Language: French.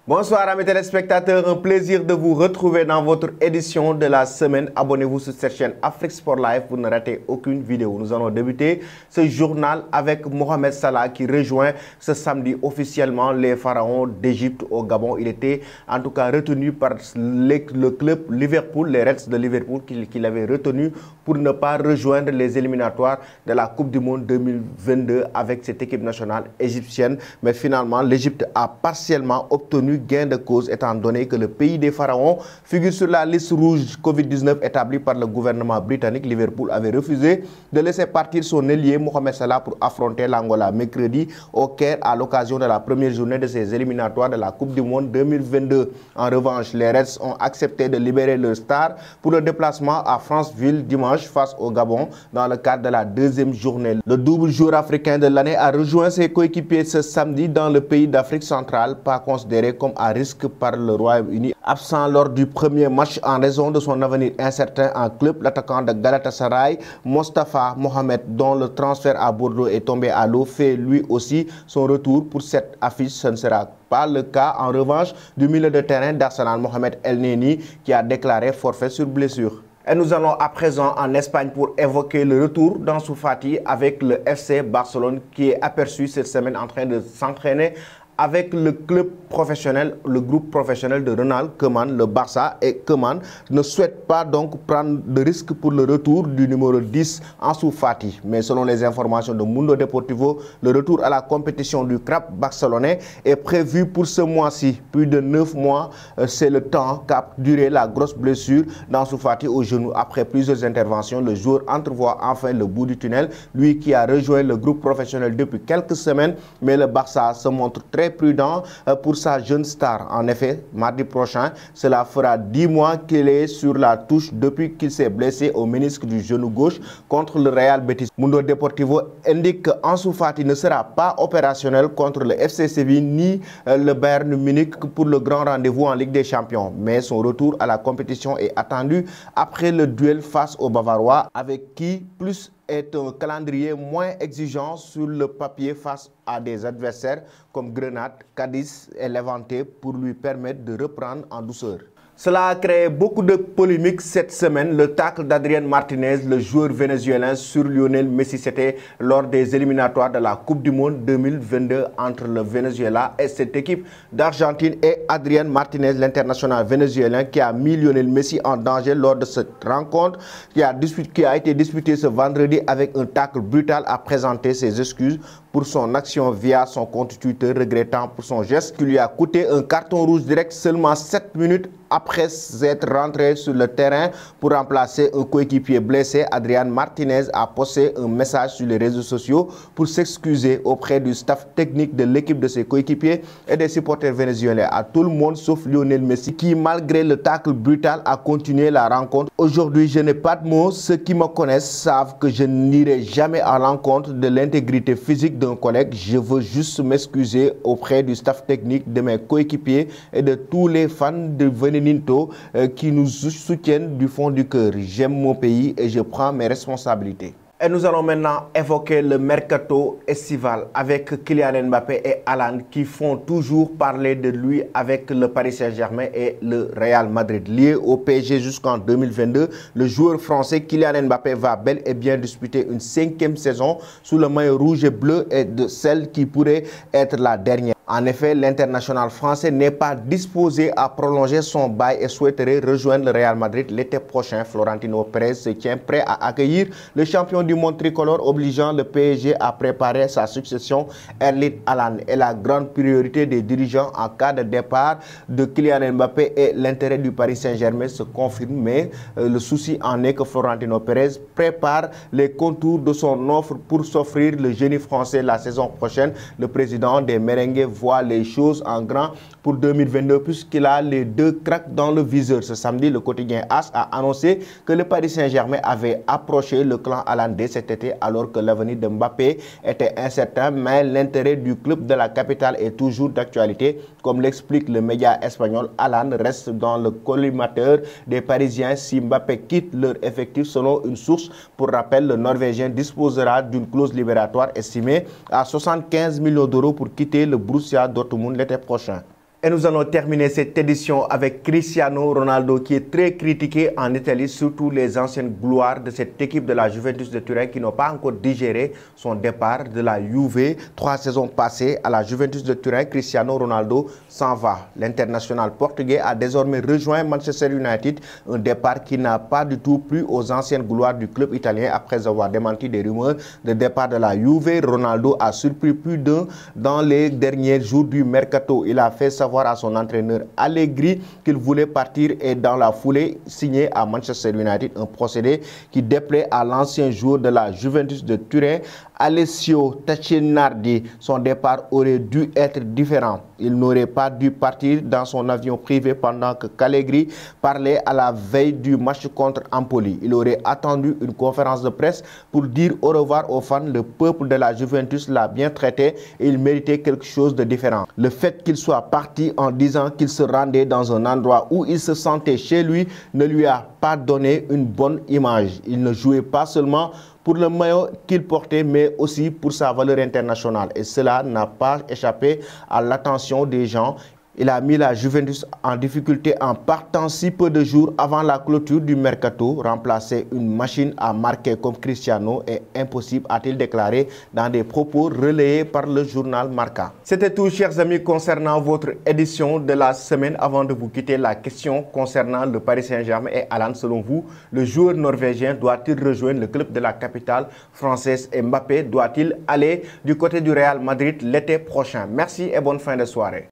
Bonsoir amis téléspectateurs, un plaisir de vous retrouver dans votre édition de la semaine. Abonnez-vous sur cette chaîne Afrique Sport Live pour ne rater aucune vidéo. Nous allons débuter ce journal avec Mohamed Salah qui rejoint ce samedi officiellement les Pharaons d'Égypte au Gabon. Il était en tout cas retenu par le club Liverpool, les Reds de Liverpool qui l'avaient retenu pour ne pas rejoindre les éliminatoires de la Coupe du Monde 2022 avec cette équipe nationale égyptienne. Mais finalement, l'Égypte a partiellement obtenu gain de cause étant donné que le pays des pharaons figure sur la liste rouge Covid-19 établie par le gouvernement britannique. Liverpool avait refusé de laisser partir son ailier Mohamed Salah pour affronter l'Angola mercredi au Caire à l'occasion de la première journée de ces éliminatoires de la Coupe du Monde 2022. En revanche, les Reds ont accepté de libérer leur star pour le déplacement à Franceville dimanche face au Gabon dans le cadre de la deuxième journée. Le double joueur africain de l'année a rejoint ses coéquipiers ce samedi dans le pays d'Afrique centrale, pas considéré comme à risque par le Royaume-Uni. Absent lors du premier match en raison de son avenir incertain en club, l'attaquant de Galatasaray, Mostafa Mohamed, dont le transfert à Bordeaux est tombé à l'eau, fait lui aussi son retour pour cette affiche. Ce ne sera pas le cas en revanche du milieu de terrain d'Arsenal, Mohamed El Neni, qui a déclaré forfait sur blessure. Et nous allons à présent en Espagne pour évoquer le retour d'Ansu Fati avec le FC Barcelone qui est aperçu cette semaine en train de s'entraîner avec le club professionnel, le groupe professionnel de Ronald Koeman, le Barça, et Koeman ne souhaite pas donc prendre de risque pour le retour du numéro 10 Ansu Fati. Mais selon les informations de Mundo Deportivo, le retour à la compétition du club barcelonais est prévu pour ce mois-ci. Plus de 9 mois, c'est le temps qu'a duré la grosse blessure d'Ansu Fati au genou. Après plusieurs interventions, le joueur entrevoit enfin le bout du tunnel, lui qui a rejoint le groupe professionnel depuis quelques semaines, mais le Barça se montre très prudent pour sa jeune star. En effet, mardi prochain, cela fera 10 mois qu'il est sur la touche depuis qu'il s'est blessé au ménisque du genou gauche contre le Real Betis. Mundo Deportivo indique qu'Ansu Fati ne sera pas opérationnel contre le FC Séville ni le Bayern Munich pour le grand rendez-vous en Ligue des Champions. Mais son retour à la compétition est attendu après le duel face aux Bavarois, avec qui plus est un calendrier moins exigeant sur le papier face à des adversaires comme Grenade, Cadiz et Levante pour lui permettre de reprendre en douceur. Cela a créé beaucoup de polémiques cette semaine. Le tacle d'Adrien Martinez, le joueur vénézuélien, sur Lionel Messi, c'était lors des éliminatoires de la Coupe du Monde 2022 entre le Venezuela et cette équipe d'Argentine et Adrien Martinez, l'international vénézuélien, qui a mis Lionel Messi en danger lors de cette rencontre qui a été disputée ce vendredi avec un tacle brutal, a présenté ses excuses pour son action via son compte Twitter, regrettant pour son geste qui lui a coûté un carton rouge direct seulement 7 minutes après être rentré sur le terrain pour remplacer un coéquipier blessé. Adrien Martinez a posté un message sur les réseaux sociaux pour s'excuser auprès du staff technique de l'équipe, de ses coéquipiers et des supporters vénézuéliens. À tout le monde sauf Lionel Messi qui, malgré le tacle brutal, a continué la rencontre. Aujourd'hui, je n'ai pas de mots. Ceux qui me connaissent savent que je n'irai jamais à l'encontre de l'intégrité physique d'un collègue. Je veux juste m'excuser auprès du staff technique, de mes coéquipiers et de tous les fans de Venezuela qui nous soutiennent du fond du cœur. J'aime mon pays et je prends mes responsabilités. Et nous allons maintenant évoquer le mercato estival avec Kylian Mbappé et Haaland qui font toujours parler de lui avec le Paris Saint-Germain et le Real Madrid. Lié au PSG jusqu'en 2022, le joueur français Kylian Mbappé va bel et bien disputer une 5e saison sous le maillot rouge et bleu et de celle qui pourrait être la dernière. En effet, l'international français n'est pas disposé à prolonger son bail et souhaiterait rejoindre le Real Madrid l'été prochain. Florentino Pérez se tient prêt à accueillir le champion du monde tricolore, obligeant le PSG à préparer sa succession. Erling Haaland est la grande priorité des dirigeants en cas de départ de Kylian Mbappé et l'intérêt du Paris Saint-Germain se confirme. Mais le souci en est que Florentino Pérez prépare les contours de son offre pour s'offrir le génie français la saison prochaine. Le président des Merengues voit les choses en grand pour 2022 puisqu'il a les deux cracks dans le viseur. Ce samedi, le quotidien AS a annoncé que le Paris Saint-Germain avait approché le clan Haaland dès cet été alors que l'avenir de Mbappé était incertain, mais l'intérêt du club de la capitale est toujours d'actualité. Comme l'explique le média espagnol, Haaland reste dans le collimateur des Parisiens si Mbappé quitte leur effectif. Selon une source, pour rappel, le Norvégien disposera d'une clause libératoire estimée à 75 millions d'euros pour quitter le Borussia Dortmund l'été prochain. Et nous allons terminer cette édition avec Cristiano Ronaldo qui est très critiqué en Italie, surtout les anciennes gloires de cette équipe de la Juventus de Turin qui n'ont pas encore digéré son départ de la Juve. 3 saisons passées à la Juventus de Turin, Cristiano Ronaldo s'en va. L'international portugais a désormais rejoint Manchester United, un départ qui n'a pas du tout plu aux anciennes gloires du club italien après avoir démenti des rumeurs de départ de la Juve. Ronaldo a surpris plus d'un dans les derniers jours du mercato. Il a fait savoir à son entraîneur Allegri qu'il voulait partir et dans la foulée signer à Manchester United, un procédé qui déplaît à l'ancien joueur de la Juventus de Turin, Alessio Tacchinardi. Son départ aurait dû être différent. Il n'aurait pas dû partir dans son avion privé pendant que Allegri parlait à la veille du match contre Empoli. Il aurait attendu une conférence de presse pour dire au revoir aux fans. Le peuple de la Juventus l'a bien traité et il méritait quelque chose de différent. Le fait qu'il soit parti en disant qu'il se rendait dans un endroit où il se sentait chez lui ne lui a pas donné une bonne image. Il ne jouait pas seulement pour le maillot qu'il portait, mais aussi pour sa valeur internationale. Et cela n'a pas échappé à l'attention des gens. Il a mis la Juventus en difficulté en partant si peu de jours avant la clôture du mercato. Remplacer une machine à marquer comme Cristiano est impossible, a-t-il déclaré dans des propos relayés par le journal Marca. C'était tout, chers amis, concernant votre édition de la semaine. Avant de vous quitter, la question concernant le Paris Saint-Germain et Haaland. Selon vous, le joueur norvégien doit-il rejoindre le club de la capitale française et Mbappé doit-il aller du côté du Real Madrid l'été prochain? Merci et bonne fin de soirée.